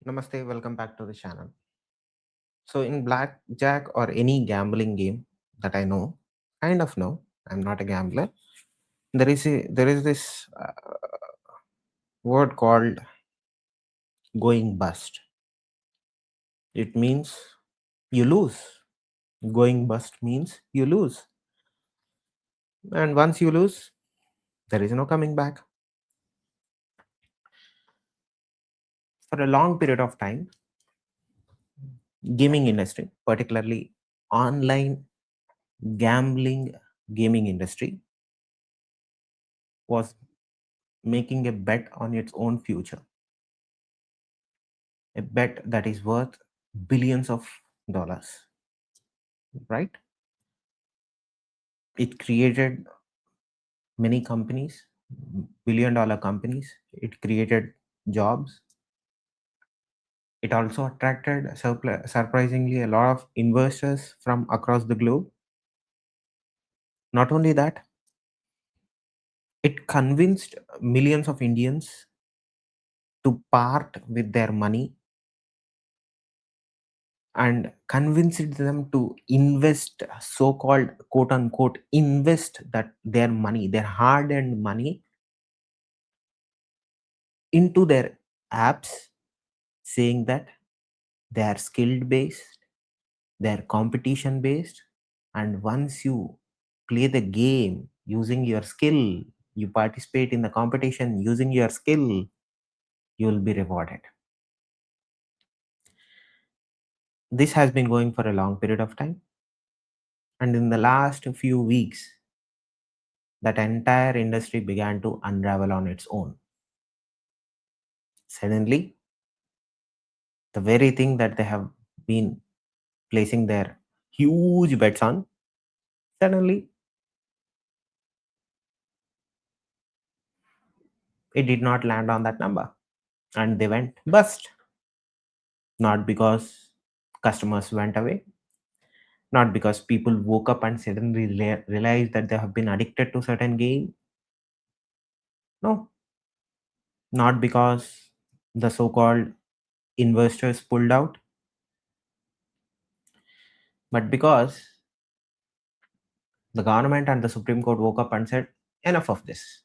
Namaste, welcome back to the channel. So, in blackjack or any gambling game that I know, kind of know, I'm not a gambler. There is this word called going bust. It means you lose. Going bust means you lose, and once you lose, there is no coming back. For a long period of time, gaming industry, particularly online gambling gaming industry, was making a bet on its own future, a bet that is worth billions of dollars, right? It created many companies, billion-dollar companies. It created jobs. It also attracted surprisingly a lot of investors from across the globe. Not only that, it convinced millions of Indians to part with their money and convinced them to invest, so-called quote unquote invest that their money, their hard-earned money, into their apps, saying that they are skilled based, they are competition based, and once you play the game using your skill, you participate in the competition using your skill, you will be rewarded. This has been going for a long period of time, and in the last few weeks, that entire industry began to unravel on its own. Suddenly, the very thing that they have been placing their huge bets on, suddenly it did not land on that number and they went bust. Not because customers went away, not because people woke up and suddenly realized that they have been addicted to certain game. No, not because the so-called investors pulled out, but because the government and the Supreme Court woke up and said, enough of this.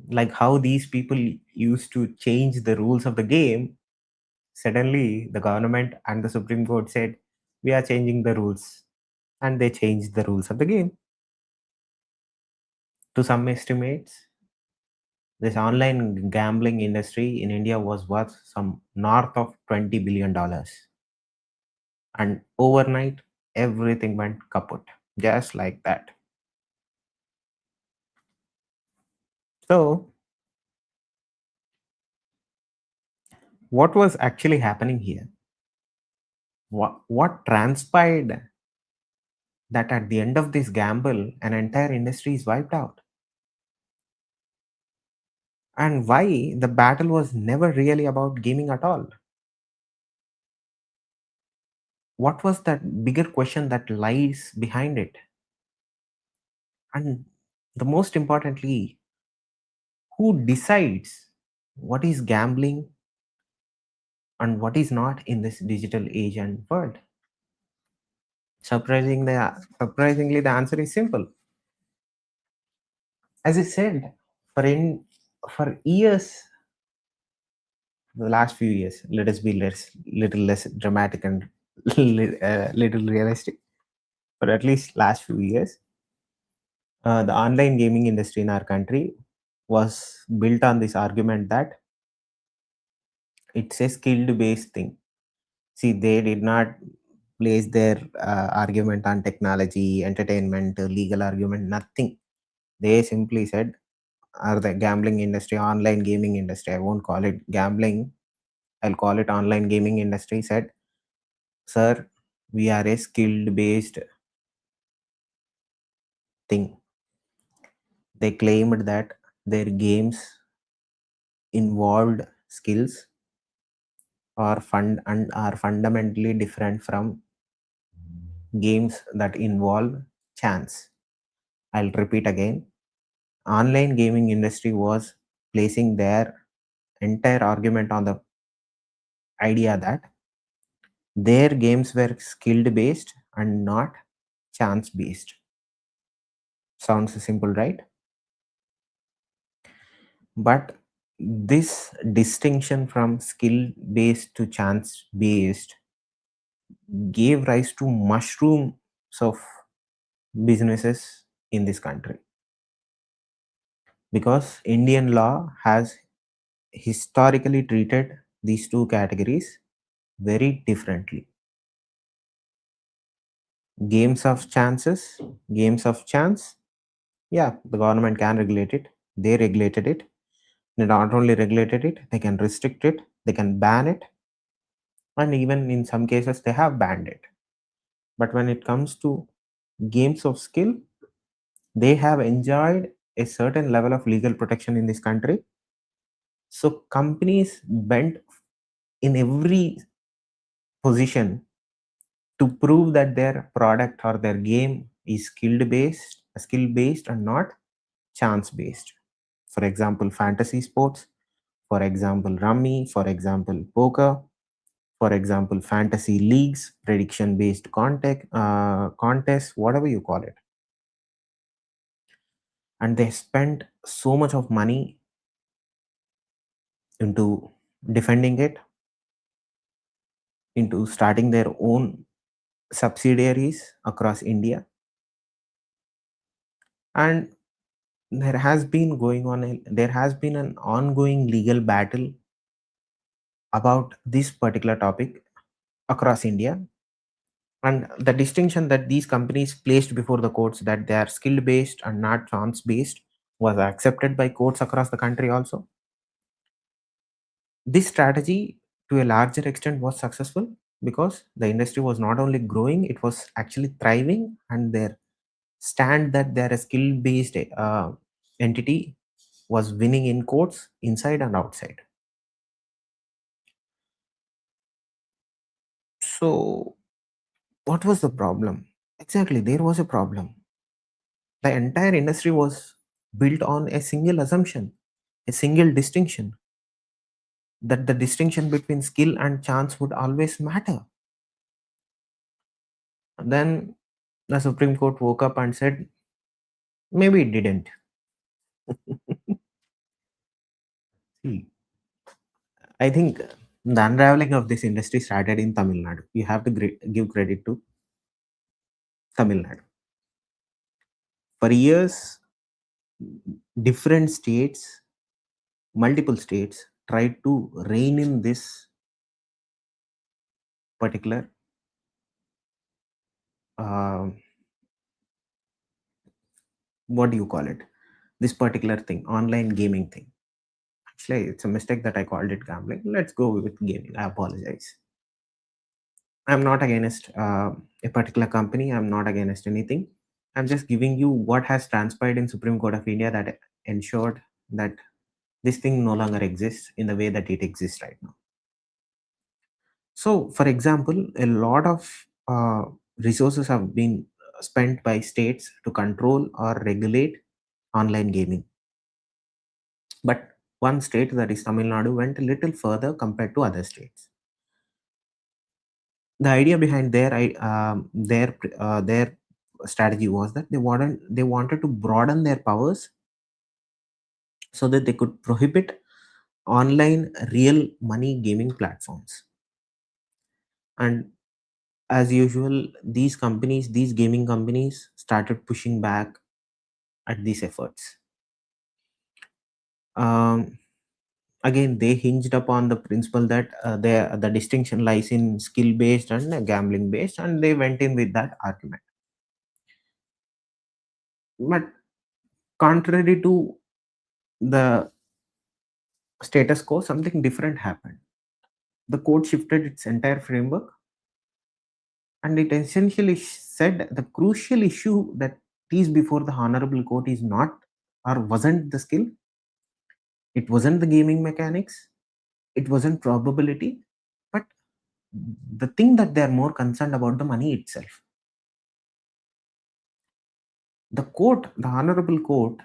Like how these people used to change the rules of the game, suddenly the government and the Supreme Court said, we are changing the rules. And they changed the rules of the game. To some estimates, this online gambling industry in India was worth some north of $20 billion. And overnight, everything went kaput, just like that. So, what was actually happening here? What transpired that at the end of this gamble, an entire industry is wiped out? And why the battle was never really about gaming at all? What was that bigger question that lies behind it? And the most importantly, who decides what is gambling and what is not in this digital age and world? Surprisingly, the answer is simple. As I said, for years, the last few years, let us be little less dramatic and little realistic. For at least last few years, the online gaming industry in our country was built on this argument that it's a skilled based thing. See, they did not place their argument on technology, entertainment, legal argument, nothing. They simply said, or the gambling industry, online gaming industry, I won't call it gambling, I'll call it online gaming industry, said, sir, we are a skilled based thing. They claimed that their games involved skills or fund and are fundamentally different from games that involve chance. I'll repeat again. Online gaming industry was placing their entire argument on the idea that their games were skilled based and not chance based. Sounds simple, right? But this distinction from skill based to chance based gave rise to mushrooms of businesses in this country, because Indian law has historically treated these two categories very differently. Games of chances, games of chance, yeah, the government can regulate it. They regulated it. They not only regulated it, they can restrict it, they can ban it, and even in some cases, they have banned it. But when it comes to games of skill, they have enjoyed a certain level of legal protection in this country. So companies bent in every position to prove that their product or their game is skill based and not chance based. For example, fantasy sports, for example, rummy, for example, poker, for example, fantasy leagues, prediction based contests, whatever you call it. And they spent so much of money into defending it, into starting their own subsidiaries across India. And there has been an ongoing legal battle about this particular topic across India. And the distinction that these companies placed before the courts, that they are skill based and not chance based, was accepted by courts across the country also. This strategy to a larger extent was successful because the industry was not only growing, it was actually thriving, and their stand that they're a skill based entity was winning in courts inside and outside. So, what was the problem? Exactly, there was a problem. The entire industry was built on a single assumption, a single distinction, that the distinction between skill and chance would always matter. Then the Supreme Court woke up and said, maybe it didn't. See, I think the unraveling of this industry started in Tamil Nadu. You have to give credit to Tamil Nadu. For years, different states, multiple states, tried to rein in this particular uh, what do you call it? This particular thing, online gaming thing. Actually, it's a mistake that I called it gambling. Let's go with gaming. I apologize. I'm not against a particular company. I'm not against anything. I'm just giving you what has transpired in Supreme Court of India that ensured that this thing no longer exists in the way that it exists right now. So, for example, a lot of resources have been spent by states to control or regulate online gaming. But one state, that is Tamil Nadu, went a little further compared to other states. The idea behind their strategy was that they wanted to broaden their powers so that they could prohibit online real money gaming platforms. And as usual, these gaming companies started pushing back at these efforts. Um, Again, they hinged upon the principle that the distinction lies in skill based and gambling based, and they went in with that argument. But contrary to the status quo, something different happened. The court shifted its entire framework, and it essentially said the crucial issue that is before the honorable court is not or wasn't the skill, it wasn't the gaming mechanics, it wasn't probability, but the thing that they are more concerned about, the money itself. The honorable court,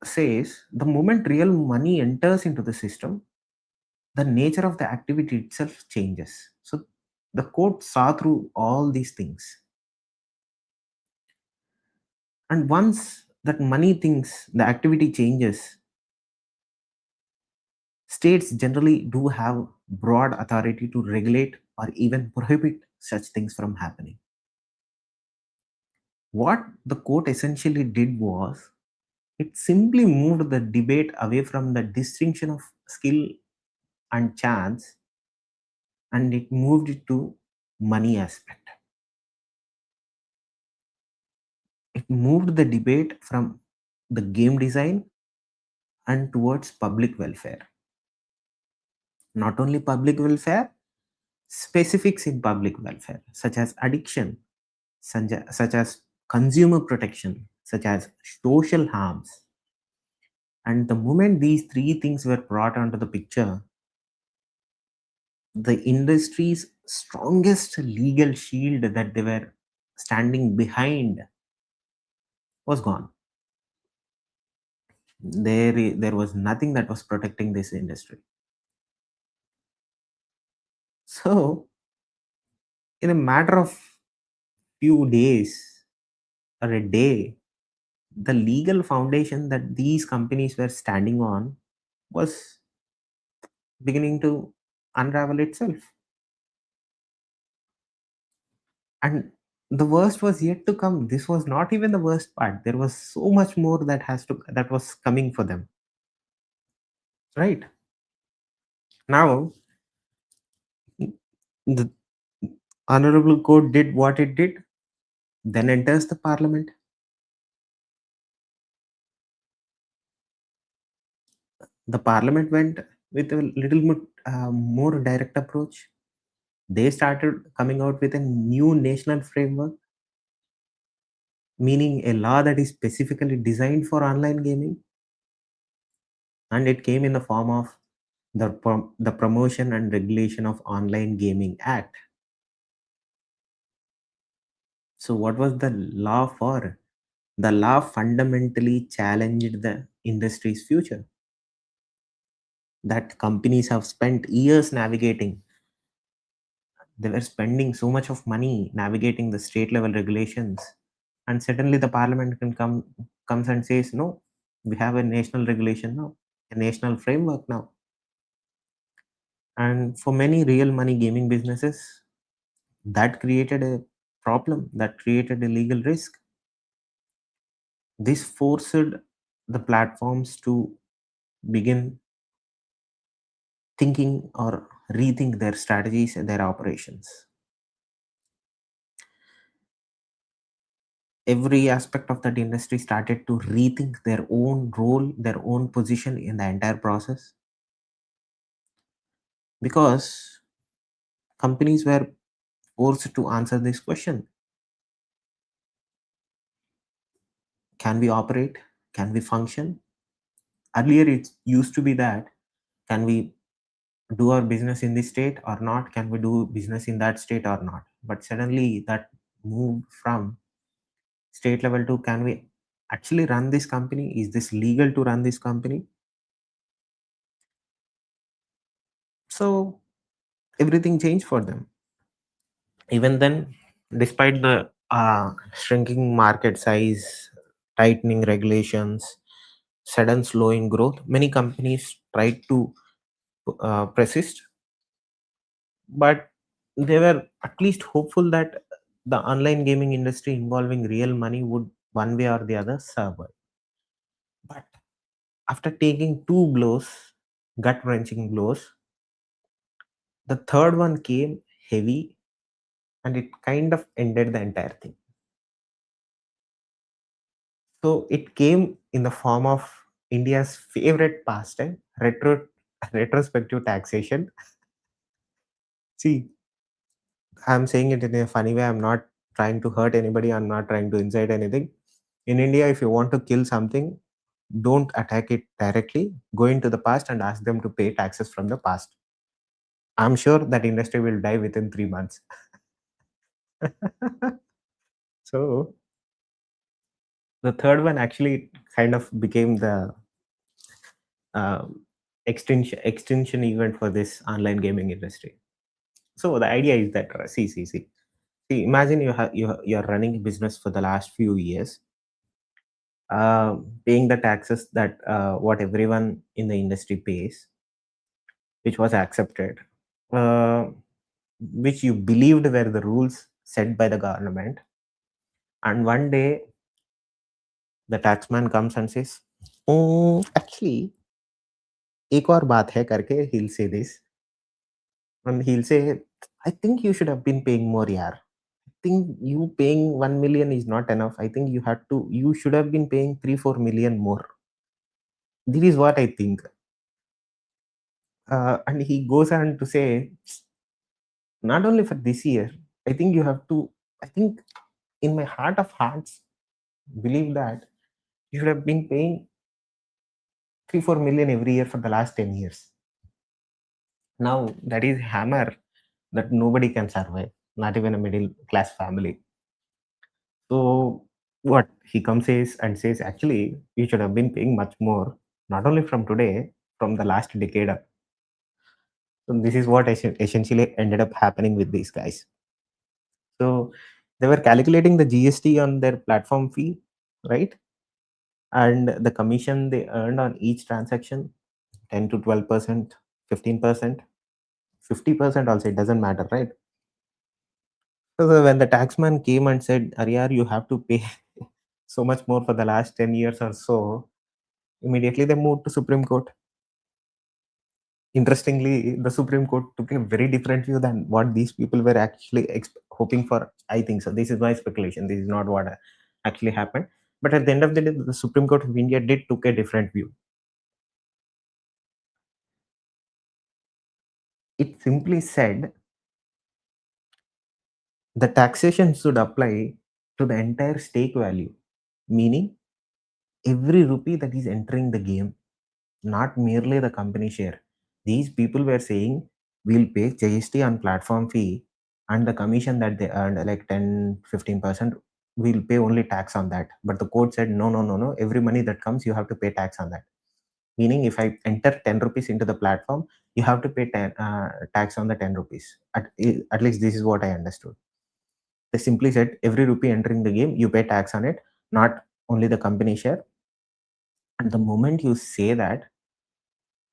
says the moment real money enters into the system, the nature of the activity itself changes. So the court saw through all these things. And once that money things, the activity changes, states generally do have broad authority to regulate or even prohibit such things from happening. What the court essentially did was it simply moved the debate away from the distinction of skill and chance, and it moved it to money aspect. It moved the debate from the game design and towards public welfare. Not only public welfare, specifics in public welfare, such as addiction, such as consumer protection, such as social harms. And the moment these three things were brought onto the picture, the industry's strongest legal shield that they were standing behind was gone. There was nothing that was protecting this industry. So, in a matter of few days or a day, the legal foundation that these companies were standing on was beginning to unravel itself. And the worst was yet to come. This was not even the worst part. There was so much more that was coming for them. Right? Now the honorable court did what it did, then enters the parliament. The parliament went with a little bit more direct approach. They started coming out with a new national framework, meaning a law that is specifically designed for online gaming, and it came in the form of the Promotion and Regulation of Online Gaming Act. So, what was the law for? The law fundamentally challenged the industry's future that companies have spent years navigating. They were spending so much of money navigating the state level regulations, and suddenly the parliament comes and says, "No, we have a national regulation now, a national framework now." And for many real money gaming businesses, that created a problem, that created a legal risk. This forced the platforms to begin thinking or rethink their strategies and their operations. Every aspect of that industry started to rethink their own role, their own position in the entire process, because companies were forced to answer this question: can we operate? Can we function? Earlier, it used to be that can we do our business in this state or not? Can we do business in that state or not? But suddenly, that moved from state level to can we actually run this company? Is this legal to run this company? So everything changed for them. Even then, despite the shrinking market size, tightening regulations, sudden slowing growth, many companies tried to persist, but they were at least hopeful that the online gaming industry involving real money would one way or the other survive. But after taking two blows, gut wrenching blows, the third one came heavy and it kind of ended the entire thing. So it came in the form of India's favorite pastime, retrospective taxation. See, I'm saying it in a funny way. I'm not trying to hurt anybody. I'm not trying to incite anything. In India, if you want to kill something, don't attack it directly. Go into the past and ask them to pay taxes from the past. I'm sure that industry will die within 3 months. So the third one actually kind of became the um, extension event for this online gaming industry. So the idea is that see, imagine you're running a business for the last few years, paying the taxes that what everyone in the industry pays, which was accepted, uh, which you believed were the rules set by the government. And one day the taxman comes and says, actually, एक और बात है करके he'll say this, and he'll say, I think you should have been paying more, yaar. I think you paying 1 million is not enough. I think you should have been paying 3, 4 million more. This is what I think. And he goes on to say, not only for this year, I think you have to, I think in my heart of hearts, believe that you should have been paying 3, 4 million every year for the last 10 years. Now, that is hammer that nobody can survive, not even a middle class family. So, what he comes is and says, actually, you should have been paying much more, not only from today, from the last decade. So, this is what essentially ended up happening with these guys. So, they were calculating the GST on their platform fee, right? And the commission they earned on each transaction, 10 to 12%, 15%, 50% also, it doesn't matter, right? So when the taxman came and said, Ariyar, you have to pay so much more for the last 10 years or so, immediately they moved to Supreme Court. Interestingly, the Supreme Court took a very different view than what these people were actually hoping for. I think so. This is my speculation. This is not what actually happened. But at the end of the day, the Supreme Court of India did took a different view. It simply said the taxation should apply to the entire stake value, meaning every rupee that is entering the game, not merely the company share. These people were saying we'll pay GST on platform fee and the commission that they earned, like 10, 15%, we'll pay only tax on that. But the court said, no, no, no, no. Every money that comes, you have to pay tax on that. Meaning, if I enter 10 rupees into the platform, you have to pay tax on the 10 rupees. At least this is what I understood. They simply said every rupee entering the game, you pay tax on it, not only the company share. And the moment you say that,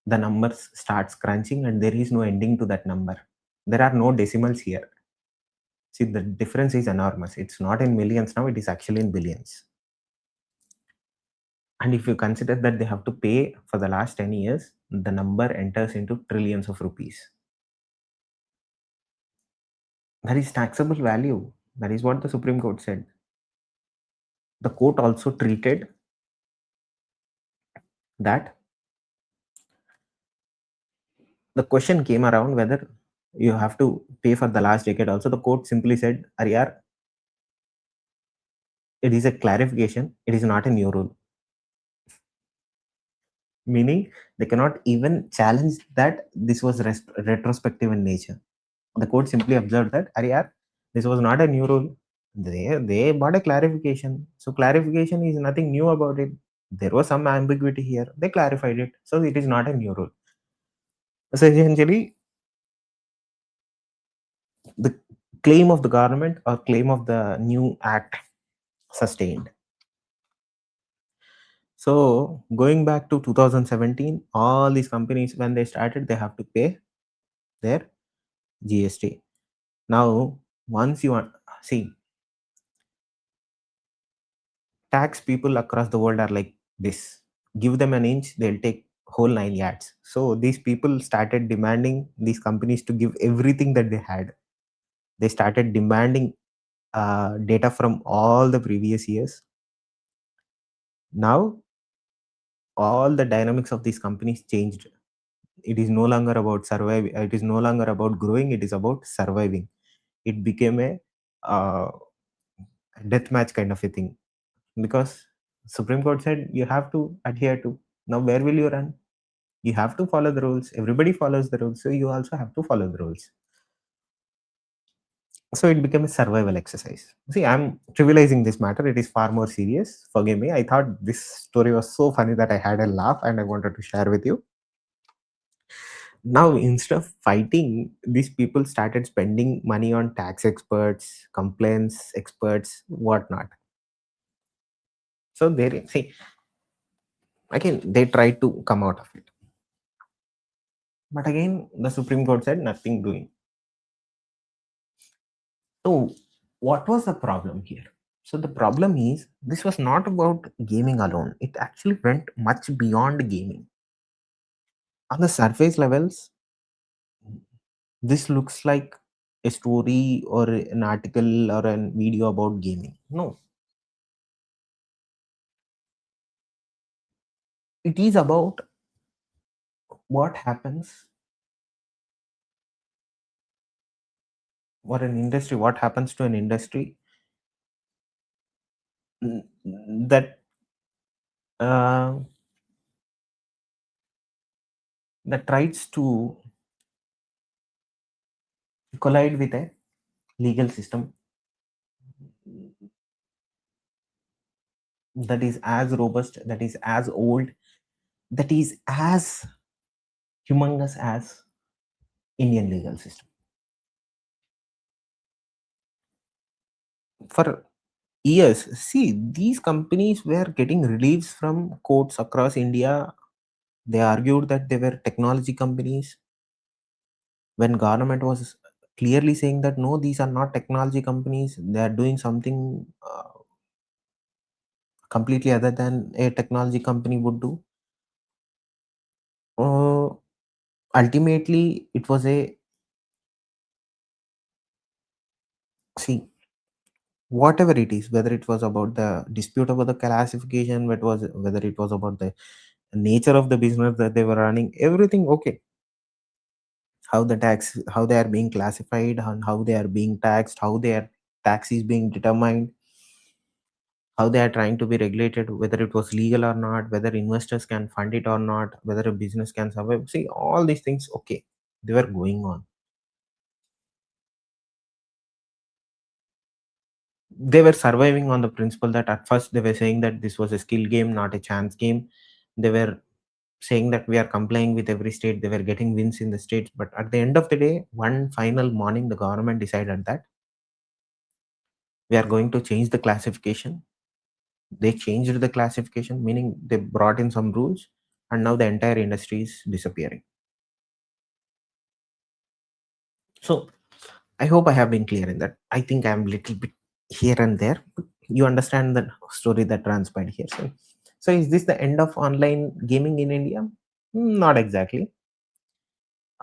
the numbers starts crunching and there is no ending to that number. There are no decimals here. See, the difference is enormous. It's not in millions now, it is actually in billions. And if you consider that they have to pay for the last 10 years, the number enters into trillions of rupees. That is taxable value. That is what the Supreme Court said. The court also treated that the question came around whether you have to pay for the last decade also. The court simply said, Ariyar, it is a clarification, it is not a new rule. Meaning they cannot even challenge that this was retrospective in nature. The court simply observed that, Ariyar, this was not a new rule. They bought a clarification. So clarification is nothing new about it. There was some ambiguity here. They clarified it. So it is not a new rule. So essentially, the claim of the government or claim of the new act sustained. So going back to 2017, all these companies, when they started, they have to pay their GST. Now, once you see, tax people across the world are like this. Give them an inch, they'll take whole 9 yards. So these people started demanding these companies to give everything that they had. They started demanding data from all the previous years. Now, all the dynamics of these companies changed. It is no longer about surviving. It is no longer about growing. It is about surviving. It became a death match kind of a thing, because Supreme Court said you have to adhere to. Now, where will you run? You have to follow the rules. Everybody follows the rules, so you also have to follow the rules. So it became a survival exercise. See, I'm trivializing this matter. It is far more serious. Forgive me. I thought this story was so funny that I had a laugh and I wanted to share with you. Now, instead of fighting, these people started spending money on tax experts, complaints experts, whatnot. So they see again they tried to come out of it, but again the Supreme Court said nothing doing. So what was the problem here? So the problem is this was not about gaming alone. It actually went much beyond gaming. On the surface levels, this looks like a story or an article or a video about gaming. No, it is about what happens or an industry, what happens to an industry that uh, that tries to collide with a legal system that is as robust, that is as old, that is as humongous as Indian legal system. For years, see, these companies were getting reliefs from courts across India. They argued that they were technology companies when government was clearly saying that no, these are not technology companies. They are doing something completely other than a technology company would do. Uh, Ultimately, it was a see whatever it is, whether it was about the dispute about the classification, whether it was about the nature of the business that they were running, everything okay. How they are being classified, and how they are being taxed, how their tax is being determined, how they are trying to be regulated, whether it was legal or not, whether investors can fund it or not, whether a business can survive. See, all these things, okay, they were going on. They were surviving on the principle that at first they were saying that this was a skill game, not a chance game. They were saying that we are complying with every state. They were getting wins in the states. But at the end of the day, one final morning, the government decided that we are going to change the classification. They changed the classification, meaning they brought in some rules, and now the entire industry is disappearing. So I hope I have been clear in that. I think I'm little bit here and there. But you understand the story that transpired here. So is this the end of online gaming in India? Not exactly.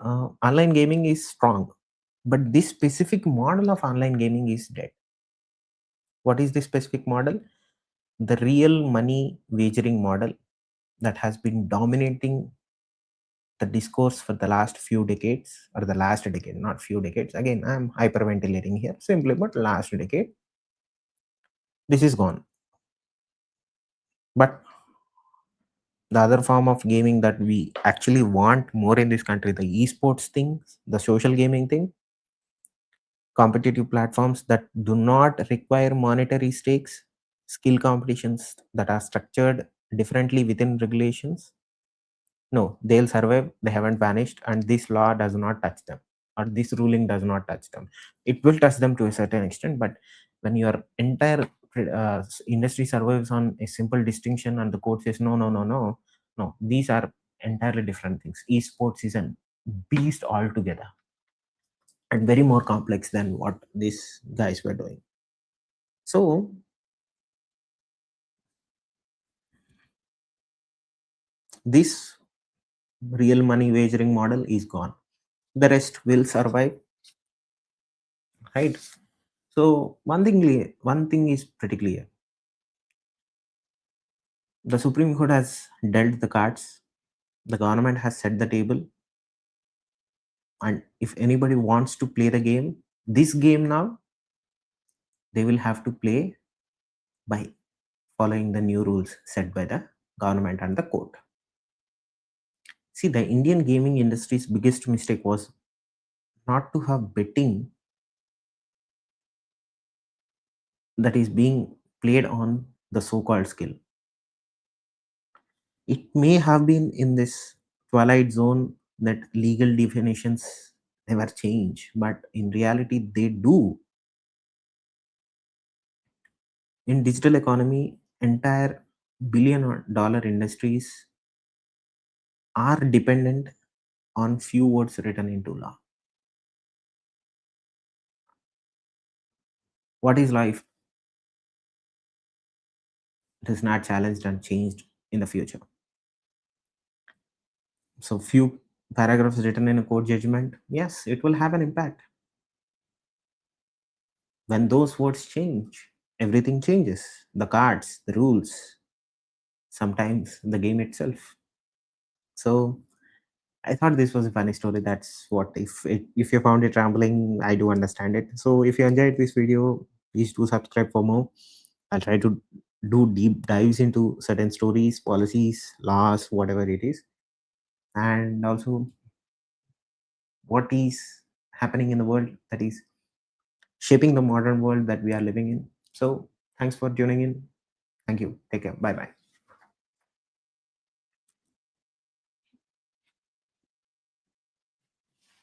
Online gaming is strong, but this specific model of online gaming is dead. What is the specific model? The real money wagering model that has been dominating the discourse for the last few decades, or the last decade, not few decades. Again, I'm hyperventilating here simply, but last decade, this is gone. But the other form of gaming that we actually want more in this country, the esports things, the social gaming thing, competitive platforms that do not require monetary stakes, skill competitions that are structured differently within regulations. No, they'll survive, they haven't vanished, and this law does not touch them, or this ruling does not touch them. It will touch them to a certain extent, but when your entire industry survives on a simple distinction and the court says no, no, no, no, no, these are entirely different things. Esports is a beast altogether and very more complex than what these guys were doing. So this real money wagering model is gone. The rest will survive, right? So one thing is pretty clear. The Supreme Court has dealt the cards. The government has set the table, and if anybody wants to play the game, this game now, they will have to play by following the new rules set by the government and the court. See, the Indian gaming industry's biggest mistake was not to have betting that is being played on the so-called skill. It may have been in this twilight zone that legal definitions never change, but in reality they do. In digital economy, entire billion-dollar industries are dependent on few words written into law. What is life? It is not challenged and changed in the future. So few paragraphs written in a court judgment, yes, it will have an impact. When those words change, everything changes. The cards, the rules, sometimes the game itself. So I thought this was a funny story. That's what if you found it rambling, I do understand it. So if you enjoyed this video, please do subscribe for more. I'll try to do deep dives into certain stories, policies, laws, whatever it is, and also what is happening in the world that is shaping the modern world that we are living in. So thanks for tuning in. Thank you. Take care. Bye bye.